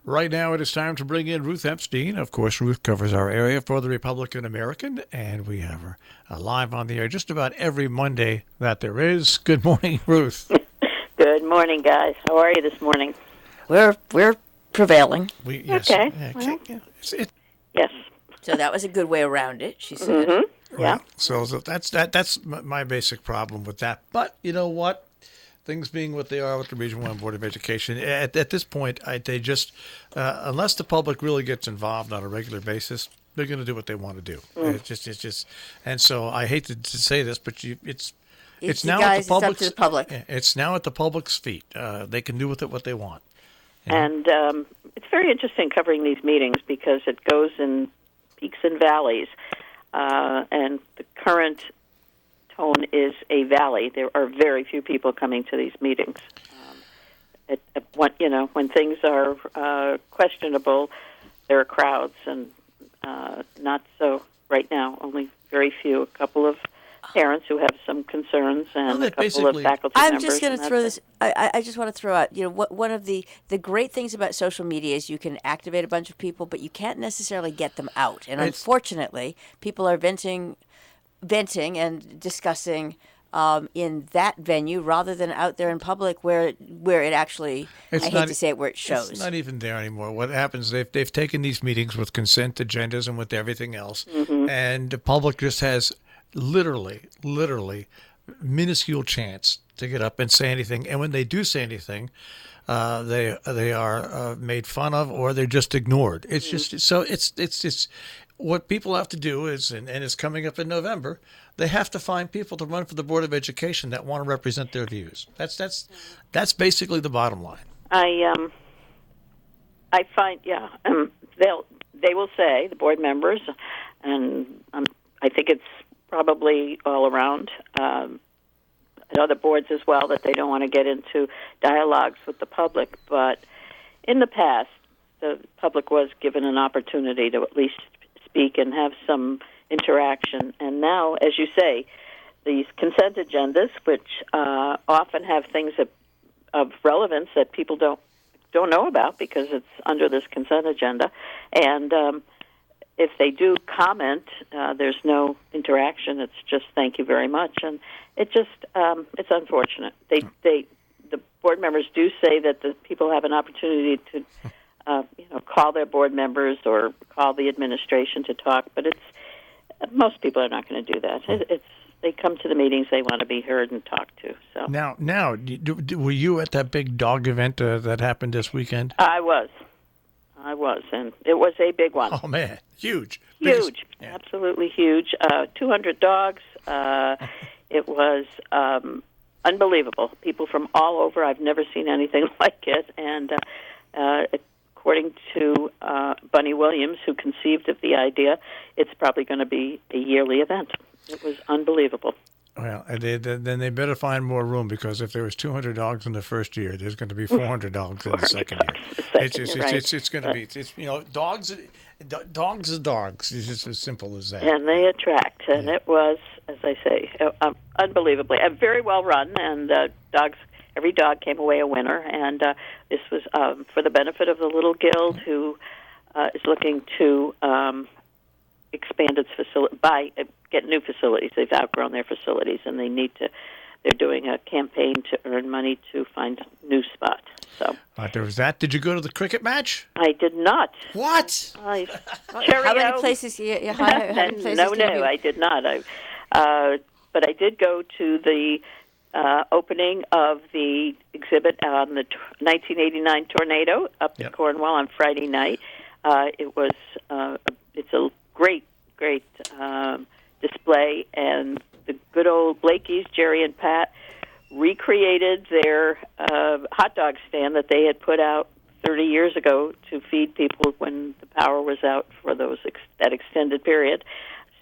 Right now, it is time to bring in Ruth Epstein. Of course, Ruth covers our area for the Republican-American, and we have her live on the air just about every Monday that there is. Good morning, Ruth. Good morning, guys. How are you this morning? We're prevailing. Yes. Okay. Yes. So that was a good way around it, she said. Mm-hmm. Yeah. Well, so that's my basic problem with that. But you know what? Things being what they are with the Regional 1 Board of Education, at this point, they just, unless the public really gets involved on a regular basis, they're going to do what they want to do. It's just, and so I hate to say this, but it's now at the public's, it's up to the public. It's now at the public's feet. They can do with it what they want. And it's very interesting covering these meetings because it goes in peaks and valleys, and the current tone is a valley. There are very few people coming to these meetings. When things are questionable, there are crowds, and not so right now. Only very few. A couple of parents who have some concerns, and a couple of faculty members. I'm just going to throw this. I just want to throw out. One of the great things about social media is you can activate a bunch of people, but you can't necessarily get them out. And unfortunately, people are venting and discussing in that venue rather than out there in public where it actually, I hate to say it, where it shows. It's not even there anymore. What happens, they've taken these meetings with consent agendas and with everything else, and the public just has literally minuscule chance to get up and say anything. And when they do say anything, they are made fun of or they're just ignored. It's just so it's what people have to do is, and it's coming up in November, they have to find people to run for the Board of Education that want to represent their views. That's basically the bottom line. I find they will say, the board members, and I think it's probably all around at other boards as well, that they don't want to get into dialogues with the public. But in the past, the public was given an opportunity to at least speak and have some interaction. And now, as you say, these consent agendas, which often have things of relevance that people don't know about because it's under this consent agenda, and if they do comment, there's no interaction. It's just thank you very much, and it just it's unfortunate. The board members do say that the people have an opportunity to call their board members or call the administration to talk, but most people are not going to do that. They come to the meetings, they want to be heard and talked to. So now, were you at that big dog event that happened this weekend? I was, and it was a big one. Oh man, huge, Absolutely huge. 200 dogs. It was unbelievable. People from all over. I've never seen anything like it, and according to Bunny Williams, who conceived of the idea, it's probably going to be a yearly event. It was unbelievable. Well, then they better find more room, because if there was 200 dogs in the first year, there's going to be 400 dogs in the second year. It's going to be dogs. Dogs are dogs. It's just as simple as that. And they attract, and it was, as I say, unbelievably very well run. And every dog came away a winner. And this was for the benefit of the Little Guild, who is looking to expand its facility get new facilities. They've outgrown their facilities, and they're doing a campaign to earn money to find a new spot. So there was that. Did you go to the cricket match? I did not. What? How many places? No, I did not. But I did go to the opening of the exhibit on the 1989 tornado up in Cornwall on Friday night. It's a great display, and the good old Blakeys, Jerry and Pat, recreated their hot dog stand that they had put out 30 years ago to feed people when the power was out for that extended period.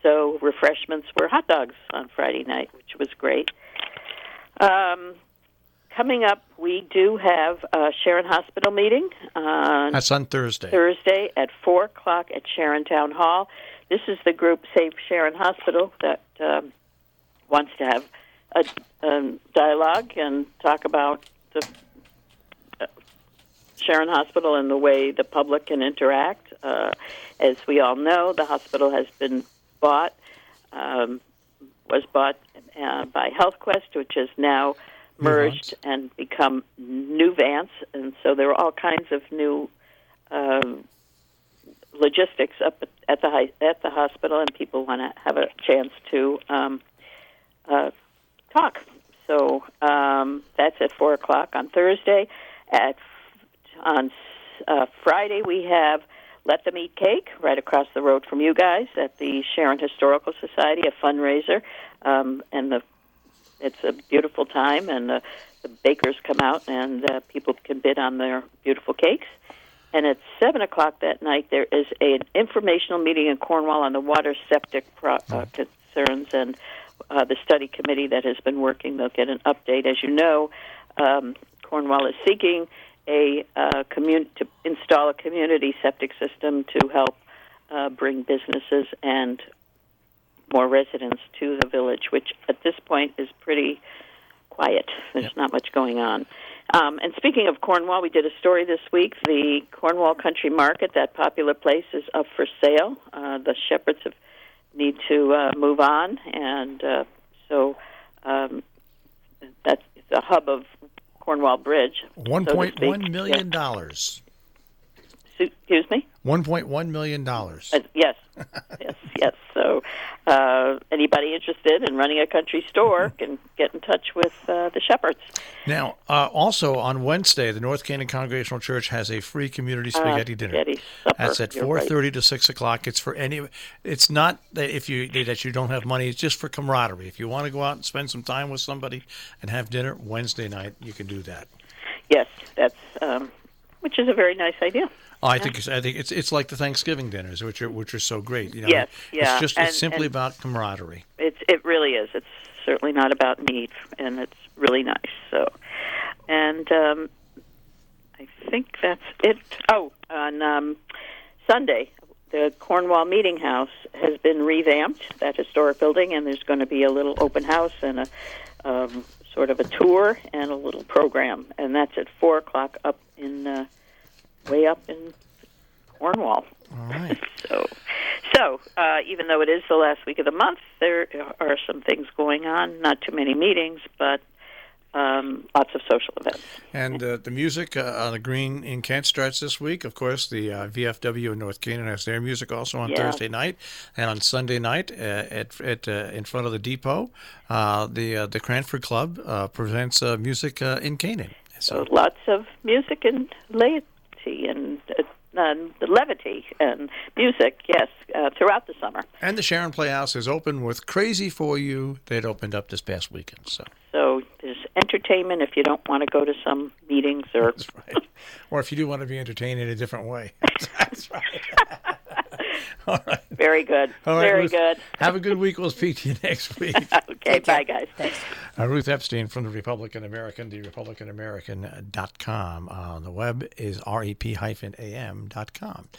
So refreshments were hot dogs on Friday night, which was great. Coming up, we do have a Sharon Hospital meeting. That's on Thursday. Thursday at 4 o'clock at Sharon Town Hall. This is the group Save Sharon Hospital that wants to have a dialogue and talk about the Sharon Hospital and the way the public can interact. As we all know, the hospital has been bought, was bought by HealthQuest, which has now merged and become New Vance, and so there are all kinds of new logistics up at the hospital, and people want to have a chance to talk. So that's at 4:00 on Thursday. On Friday, we have Let Them Eat Cake right across the road from you guys at the Sharon Historical Society, a fundraiser, and it's a beautiful time, and the bakers come out, and people can bid on their beautiful cakes. And at 7:00 that night, there is an informational meeting in Cornwall on the water septic concerns, and the study committee that has been working, they'll get an update. As you know, Cornwall is seeking to install a community septic system to help bring businesses and more residents to the village, which at this point is pretty quiet. There's not much going on. And speaking of Cornwall, we did a story this week. The Cornwall Country Market, that popular place, is up for sale. The shepherds need to move on, and so that's the hub of Cornwall Bridge. $1.1 million. Excuse me? $1.1 million. Yes. yes. So anybody interested in running a country store can get in touch with the Shepherds. Now, also on Wednesday, the North Canaan Congregational Church has a free community spaghetti dinner. Spaghetti supper. That's at 4:30 to 6:00. It's for any. It's not that you don't have money. It's just for camaraderie. If you want to go out and spend some time with somebody and have dinner Wednesday night, you can do that. Yes, that's which is a very nice idea. Oh, I think it's like the Thanksgiving dinners, which are so great. You know, yes, yeah. It's simply about camaraderie. It really is. It's certainly not about need, and it's really nice. So, and I think that's it. Oh, on Sunday, the Cornwall Meeting House has been revamped, that historic building, and there's going to be a little open house and a sort of a tour and a little program, and that's at 4:00 up in. Way up in Cornwall. All right. So even though it is the last week of the month, there are some things going on. Not too many meetings, but lots of social events. And the music on the Green in Kent starts this week. Of course, the VFW in North Canaan has their music also on Thursday night, and on Sunday night at in front of the depot, the Cranford Club presents music in Canaan. So lots of music and laity and levity and music, yes, throughout the summer. And the Sharon Playhouse is open with Crazy For You. They'd opened up this past weekend. So there's entertainment if you don't want to go to some meetings. That's right. Or if you do want to be entertained in a different way. That's right. All right. Very good. All right, Very Ruth, good. Have a good week. We'll speak to you next week. Okay, bye, guys. Thanks. Ruth Epstein from the Republican-American, therepublicanamerican.com. On the web is rep-am.com.